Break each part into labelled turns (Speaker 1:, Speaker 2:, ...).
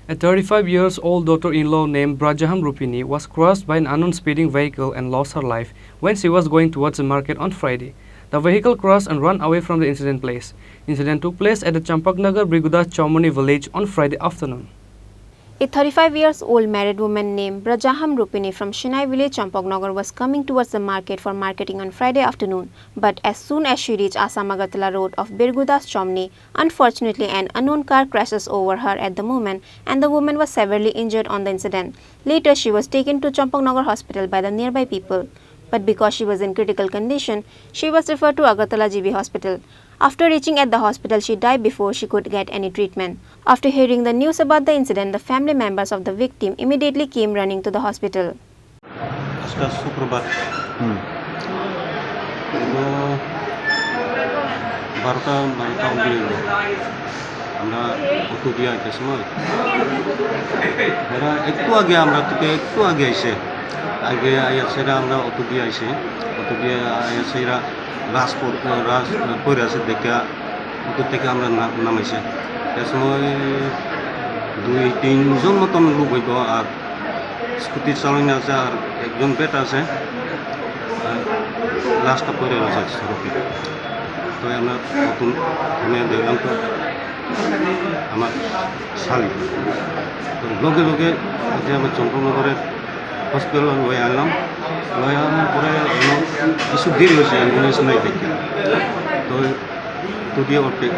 Speaker 1: A 35-year-old daughter-in-law named Brajaham Rupini was crushed by an unknown speeding vehicle and lost her life when she was going towards the market on Friday. The vehicle crashed and ran away from the incident place. Incident took place at the Champaknagar Brigudas Chomoni village on Friday afternoon.
Speaker 2: A 35-year-old married woman named Brajaham Rupini from Chini village, Champaknagar, was coming towards the market for marketing on Friday afternoon. But as soon as she reached Assam-Agartala road of Birgudas Chomni, unfortunately an unknown car crashes over her at the moment and the woman was severely injured on the incident. Later, she was taken to Champaknagar hospital by the nearby people. But because she was in critical condition, she was referred to Agartala GB hospital. After reaching at the hospital, she died before she could get any treatment. After hearing the news about the incident, the family members of the victim immediately came running to the hospital.
Speaker 3: আগে আইয়াছেরা আমরা auto দিয়ে আইছি auto দিয়ে আইয়াছেরা রাজপথ পড়ে আছে দেখে auto থেকে আমরা নামাইছে এ সময় 2-3 জন মতন লোক হইব আর স্কুটি চালানো আছে আর একজন বেটা আছে লাস্টটা পড়ে আছে সড়কে তো আমরা নতুন দেখলাম তো আমার শালি তো লগে লগে যে আমরা চম্পকনগরের হসপিটাল লই আনলাম লই আনার পরে কিছু দেরি হয়েছে অ্যাম্বুলেন্স নাই দেখে তো দুটি অর্ধেক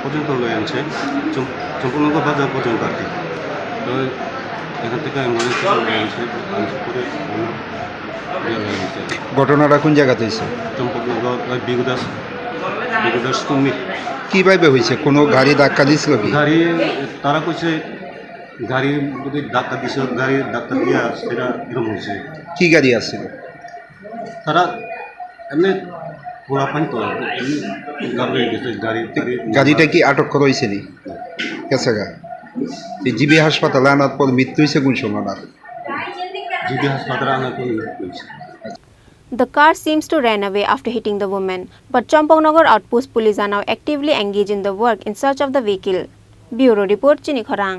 Speaker 3: পর্যন্ত লই আনছে চম্পকনগর বাজার পর্যন্ত আর কি তো এখান থেকে অ্যাম্বুলেন্স লই আনছে পরে
Speaker 4: ঘটনাটা কোন জায়গাতে হয়েছে?
Speaker 3: চম্পকনগর বিগুদাস তুমি
Speaker 4: কীভাবে হয়েছে? কোনো গাড়ি ধাক্কা দিয়েছিল কি?
Speaker 3: গাড়ি তারা কইছে গাড়ি যদি ধাক্কা দিছে গাড়ি ধাক্কা দিয়া সেটা এরকম হয়েছে।
Speaker 4: কি গাড়ি আসছিল?
Speaker 3: তারা এমনি ঘোড়া পানি তো গাড়ি গেছে
Speaker 4: গাড়িটা কি আটক করা হয়েছে নি? গেছে গা এই জিবি হাসপাতালে আনার পর মৃত্যু হয়েছে কোন সময়?
Speaker 3: জিবি হাসপাতালে আনার পর মৃত্যু হয়েছে।
Speaker 2: The car seems to ran away after hitting the woman, but Champaknagar outpost police are now actively engaged in the work in search of the vehicle. Bureau report, Chini Khorang.